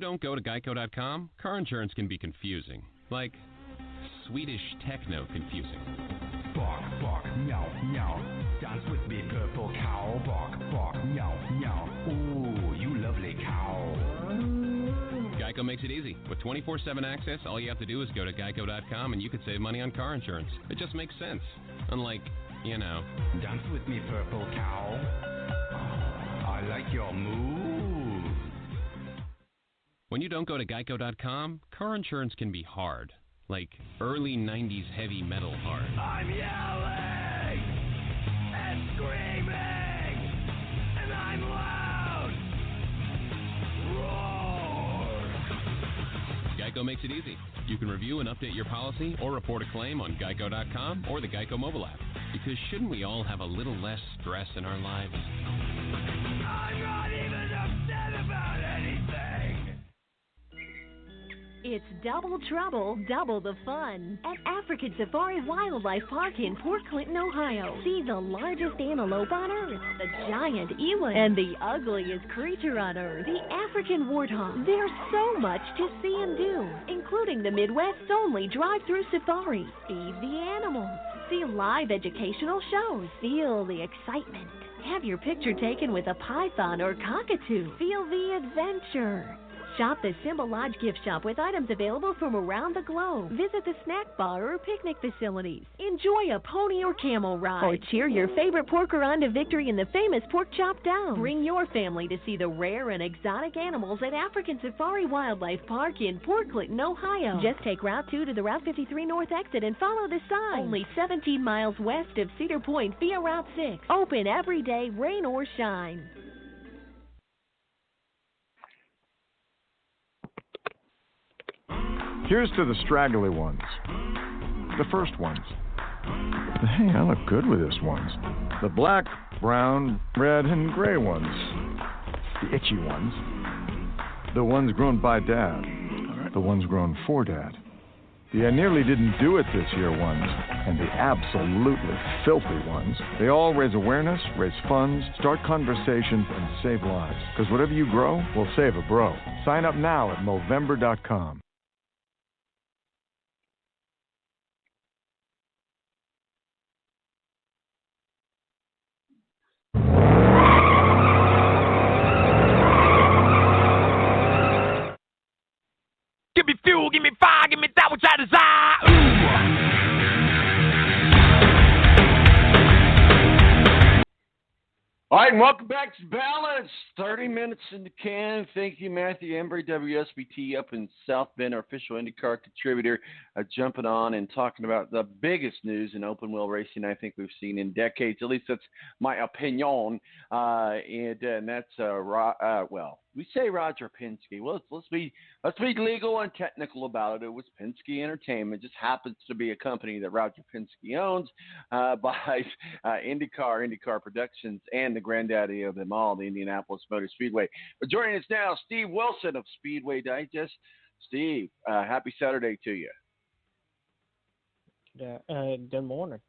don't go to Geico.com, car insurance can be confusing. Like Swedish techno confusing. Bark, bark, meow, meow. Dance with me, purple cow. Bark, bark, meow, meow. Ooh, you lovely cow. Geico makes it easy. With 24/7 access, all you have to do is go to Geico.com and you could save money on car insurance. It just makes sense. Unlike, Dance with me, purple cow. I like your moves. When you don't go to Geico.com, car insurance can be hard. Like early 90s heavy metal hard. I'm yelling and screaming and I'm loud. Roar. Geico makes it easy. You can review and update your policy or report a claim on Geico.com or the Geico mobile app. Because shouldn't we all have a little less stress in our lives? I'm not even upset about anything. It's double trouble, double the fun at African Safari Wildlife Park in Port Clinton, Ohio. See the largest antelope on Earth, the giant eland, and the ugliest creature on Earth, the African warthog. There's so much to see and do, including the Midwest's only drive-through safari. Feed the animals, see live educational shows, feel the excitement, have your picture taken with a python or cockatoo, feel the adventure. Shop the Simba Lodge gift shop with items available from around the globe. Visit the snack bar or picnic facilities. Enjoy a pony or camel ride. Or cheer your favorite porker on to victory in the famous Pork Chop Down. Bring your family to see the rare and exotic animals at African Safari Wildlife Park in Port Clinton, Ohio. Just take Route 2 to the Route 53 North exit and follow the sign. Only 17 miles west of Cedar Point via Route 6. Open every day, rain or shine. Here's to the straggly ones, the first ones. Hey, I look good with this ones. The black, brown, red, and gray ones. The itchy ones. The ones grown by Dad. The ones grown for Dad. The I nearly didn't do it this year ones. And the absolutely filthy ones. They all raise awareness, raise funds, start conversations, and save lives. Because whatever you grow will save a bro. Sign up now at Movember.com. Give me fuel, give me fire, give me that which I desire. All right, and welcome back to Balance. 30 minutes in the can. Thank you, Matthew Embury, WSBT up in South Bend, our official IndyCar contributor, jumping on and talking about the biggest news in open wheel racing I think we've seen in decades. At least that's my opinion. And that's well, we say Roger Penske. Well, let's be legal and technical about it. It was Penske Entertainment. It just happens to be a company that Roger Penske owns, by IndyCar Productions, and the granddaddy of them all, the Indianapolis Motor Speedway. But joining us now, Steve Wilson of Speedway Digest. Steve, happy Saturday to you. Good morning.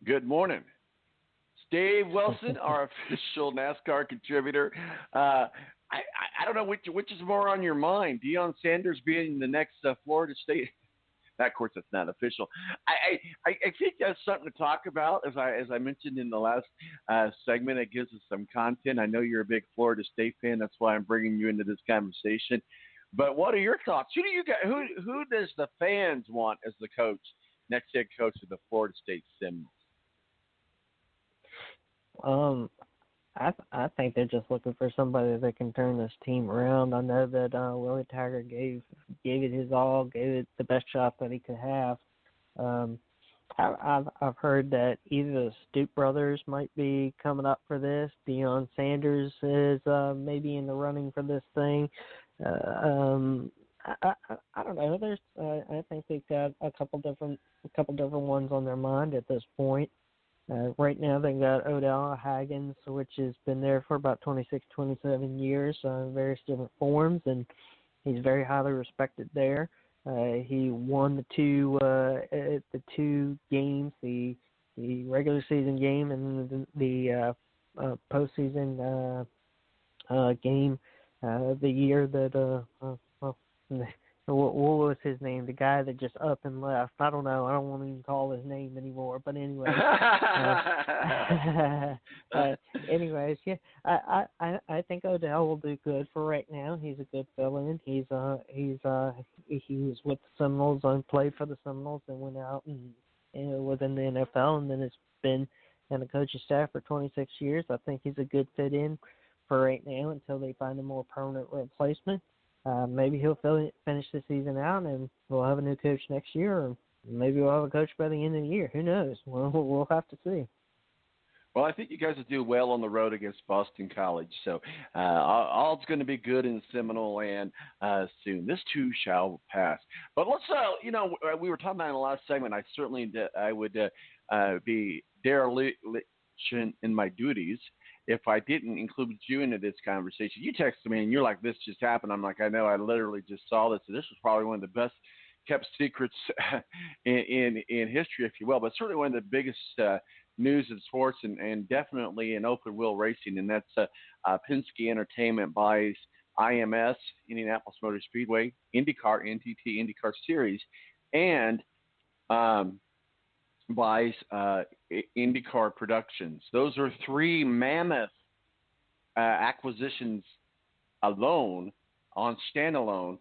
Good morning. Steve Wilson, our official NASCAR contributor. I don't know which is more on your mind. Deion Sanders being the next Florida State. Of course, that's not official. I think that's something to talk about. As I mentioned in the last segment, it gives us some content. I know you're a big Florida State fan. That's why I'm bringing you into this conversation. But what are your thoughts? Who does the fans want as the coach, next head coach of the Florida State Seminoles? I think they're just looking for somebody that can turn this team around. I know that Willie Taggart gave it his all, gave it the best shot that he could have. I've heard that either the Stoop brothers might be coming up for this. Deion Sanders is maybe in the running for this thing. I don't know. I think they've got a couple different ones on their mind at this point. Right now they've got Odell Haggins, which has been there for about 26, 27 years in various different forms, and he's very highly respected there. He won the two games, the regular season game and the postseason game the year that what was his name? The guy that just up and left. I don't know. I don't want to even call his name anymore. But anyway, anyways, yeah. I think Odell will do good for right now. He's a good fill-in. He was with the Seminoles and played for the Seminoles and went out and was in the NFL, and then has been on the coaching staff for 26 years. I think he's a good fit in for right now until they find a more permanent replacement. Maybe he'll finish the season out, and we'll have a new coach next year, or maybe we'll have a coach by the end of the year. Who knows? We'll have to see. Well, I think you guys will do well on the road against Boston College. So all's going to be good in Seminole Land soon. This too shall pass. But let's, we were talking about in the last segment, I would be derelict in my duties if I didn't include you into this conversation. You texted me and you're like, this just happened. I'm like, I know, I literally just saw this. So this was probably one of the best kept secrets in history, if you will, but certainly one of the biggest news in sports and definitely in open wheel racing. And that's Penske Entertainment buys IMS, Indianapolis Motor Speedway, IndyCar, NTT IndyCar Series, and buys IndyCar Productions. Those are three mammoth acquisitions alone, on standalone.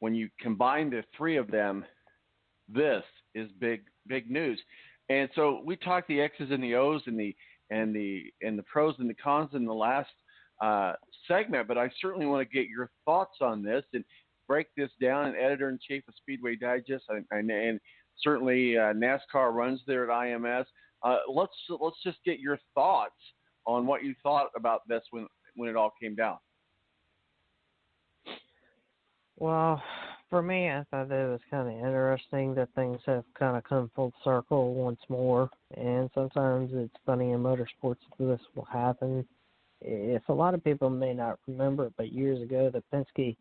When you combine the three of them, this is big news. And so we talked the X's and the O's and the pros and the cons in the last segment, but I certainly want to get your thoughts on this and break this down. And editor-in-chief of Speedway Digest and certainly NASCAR runs there at IMS. Let's just get your thoughts on what you thought about this when it all came down. Well, for me, I thought it was kind of interesting that things have kind of come full circle once more. And sometimes it's funny in motorsports that this will happen. If a lot of people may not remember it, but years ago, that Penske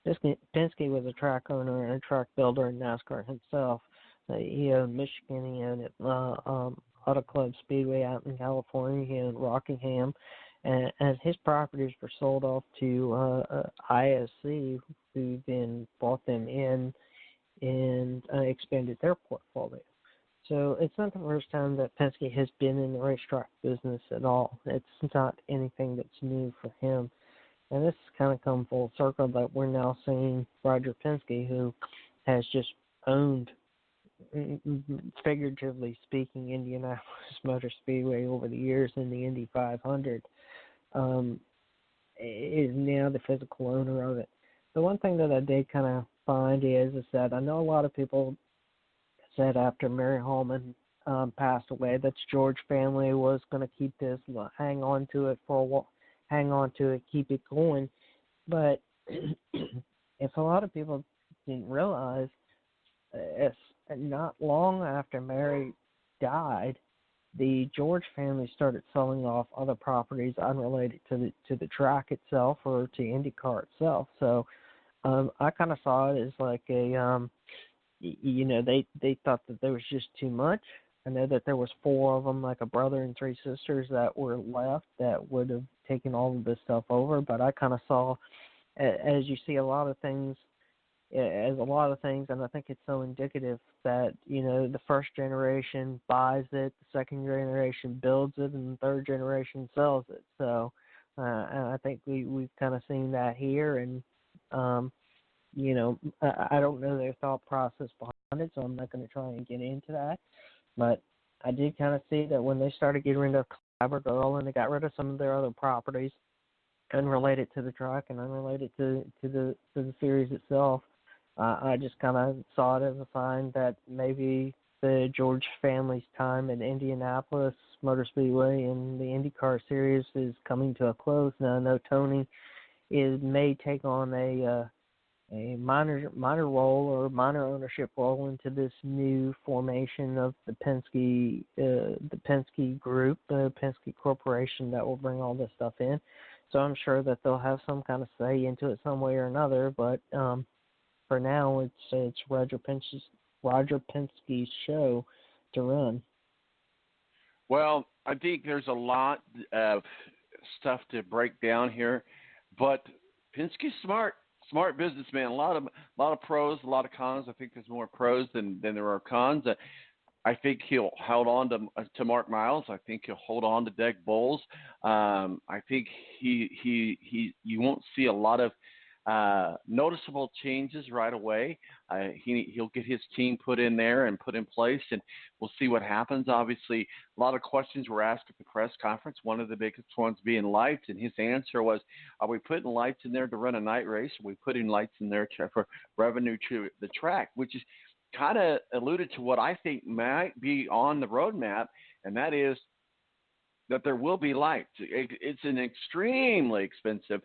was a track owner and a track builder in NASCAR himself. He owned Michigan. He owned Auto Club Speedway out in California. He owned Rockingham. And his properties were sold off to ISC, who then bought them in and expanded their portfolio. So it's not the first time that Penske has been in the racetrack business at all. It's not anything that's new for him. And this has kind of come full circle that we're now seeing Roger Penske, who has just owned, figuratively speaking, Indianapolis Motor Speedway over the years in the Indy 500, is now the physical owner of it. The one thing that I did kind of find is that I know a lot of people said after Mary Holman passed away that the George family was going to keep this, hang on to it for a while, keep it going. But if a lot of people didn't realize, not long after Mary died, the George family started selling off other properties unrelated to the track itself or to IndyCar itself. So I kind of saw it as like a, they thought that there was just too much. I know that there was 4 of them, like a brother and 3 sisters that were left that would have taken all of this stuff over. But I kind of saw, as you see a lot of things, and I think it's so indicative that, the first generation buys it, the second generation builds it, and the third generation sells it. So I think we've kind of seen that here, and, I don't know their thought process behind it, so I'm not going to try and get into that. But I did kind of see that when they started getting rid of Clabber Girl and they got rid of some of their other properties unrelated to the track and unrelated to the series itself, I just kind of saw it as a sign that maybe the George family's time in Indianapolis Motor Speedway and the IndyCar series is coming to a close. Now I know Tony may take on a minor role or minor ownership role into this new formation of the Penske group, the Penske Corporation that will bring all this stuff in. So I'm sure that they'll have some kind of say into it some way or another. But for now, it's Roger Penske's show to run. Well, I think there's a lot of stuff to break down here, but Penske's smart businessman. A lot of pros, a lot of cons. I think there's more pros than there are cons. I think he'll hold on to Mark Miles. I think he'll hold on to Doug Bowles. I think you won't see a lot of noticeable changes right away. He'll get his team put in there and put in place, and we'll see what happens. Obviously, a lot of questions were asked at the press conference, one of the biggest ones being lights, and his answer was, are we putting lights in there to run a night race? Are we putting lights in there for revenue to the track, which is kind of alluded to what I think might be on the roadmap, and that is that there will be lights. It's an extremely expensive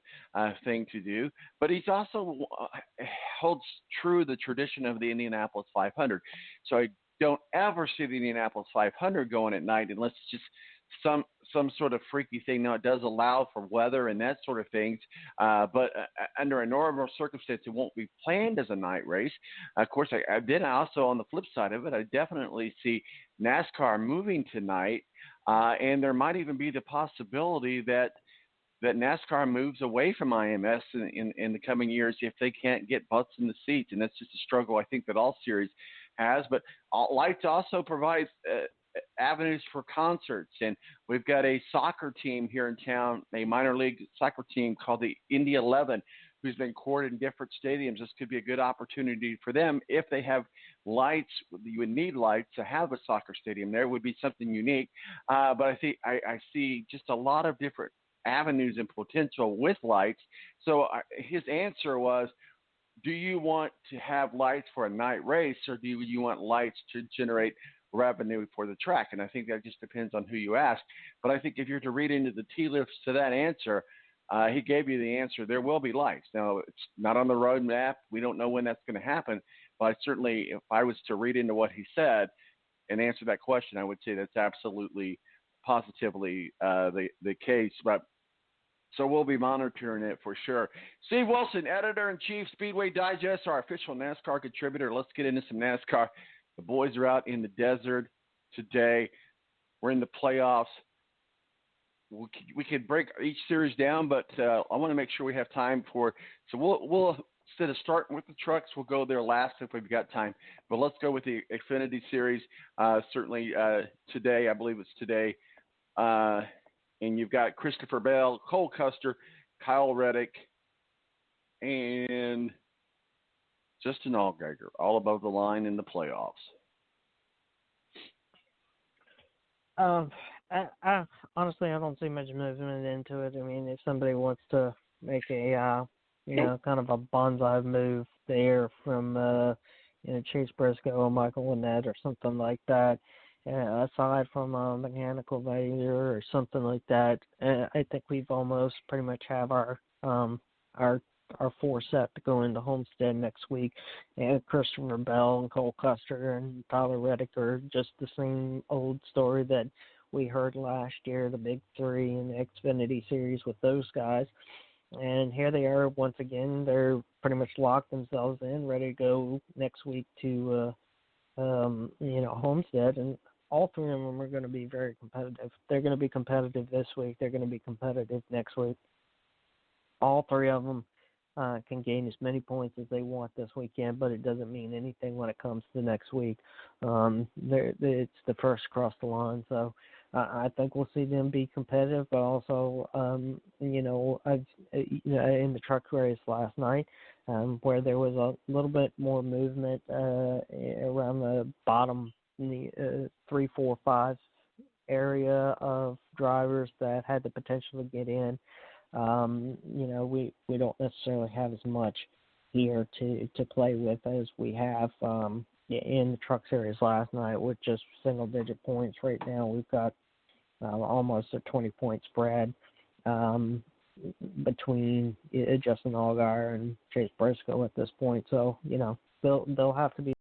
thing to do, but he's also holds true the tradition of the Indianapolis 500. So I don't ever see the Indianapolis 500 going at night unless it's just some sort of freaky thing. Now, it does allow for weather and that sort of things, but under a normal circumstance, it won't be planned as a night race. Of course, I also, on the flip side of it, I definitely see NASCAR moving tonight, and there might even be the possibility that NASCAR moves away from IMS in the coming years if they can't get butts in the seats, and that's just a struggle I think that all series has. But lights also provides avenues for concerts, and we've got a soccer team here in town, a minor league soccer team called the Indy 11, who's been courted in different stadiums. This could be a good opportunity for them if they have lights. You would need lights to have a soccer stadium. There would be something unique, but I see just a lot of different avenues and potential with lights. So his answer was, do you want to have lights for a night race, or do you want lights to generate revenue for the track? And I think that just depends on who you ask. But I think if you're to read into the tea leaves to that answer, he gave you the answer. There will be lights. Now, it's not on the roadmap. We don't know when that's going to happen. But certainly, if I was to read into what he said and answer that question, I would say that's absolutely, positively the case. But so we'll be monitoring it for sure. Steve Wilson, editor-in-chief, Speedway Digest, our official NASCAR contributor. Let's get into some NASCAR. The boys are out in the desert today. We're in the playoffs. We could break each series down, but I want to make sure we have time for. So we'll instead of starting with the trucks, we'll go there last if we've got time. But let's go with the Xfinity Series. Certainly today, I believe it's today. And you've got Christopher Bell, Cole Custer, Kyle Reddick, and Justin Allgaier, all above the line in the playoffs. I honestly, I don't see much movement into it. I mean, if somebody wants to make a, kind of a bonsai move there from, Chase Briscoe or Michael Lynette or something like that, aside from a mechanical failure or something like that, I think we've almost pretty much have our four set to go into Homestead next week. And Christopher Bell and Cole Custer and Tyler Reddick are just the same old story that we heard last year, the big three in the Xfinity Series with those guys. And here they are once again. They're pretty much locked themselves in, ready to go next week to, Homestead. And all three of them are going to be very competitive. They're going to be competitive this week. They're going to be competitive next week. All three of them can gain as many points as they want this weekend, but it doesn't mean anything when it comes to next week. It's the first across the line, so I think we'll see them be competitive. But also, in the truck race last night, where there was a little bit more movement around the bottom, the 3, 4, 5 area of drivers that had the potential to get in. We don't necessarily have as much here to play with as we have in the truck series last night with just single-digit points. Right now we've got almost a 20-point spread between Justin Allgaier and Chase Briscoe at this point. So, they'll have to be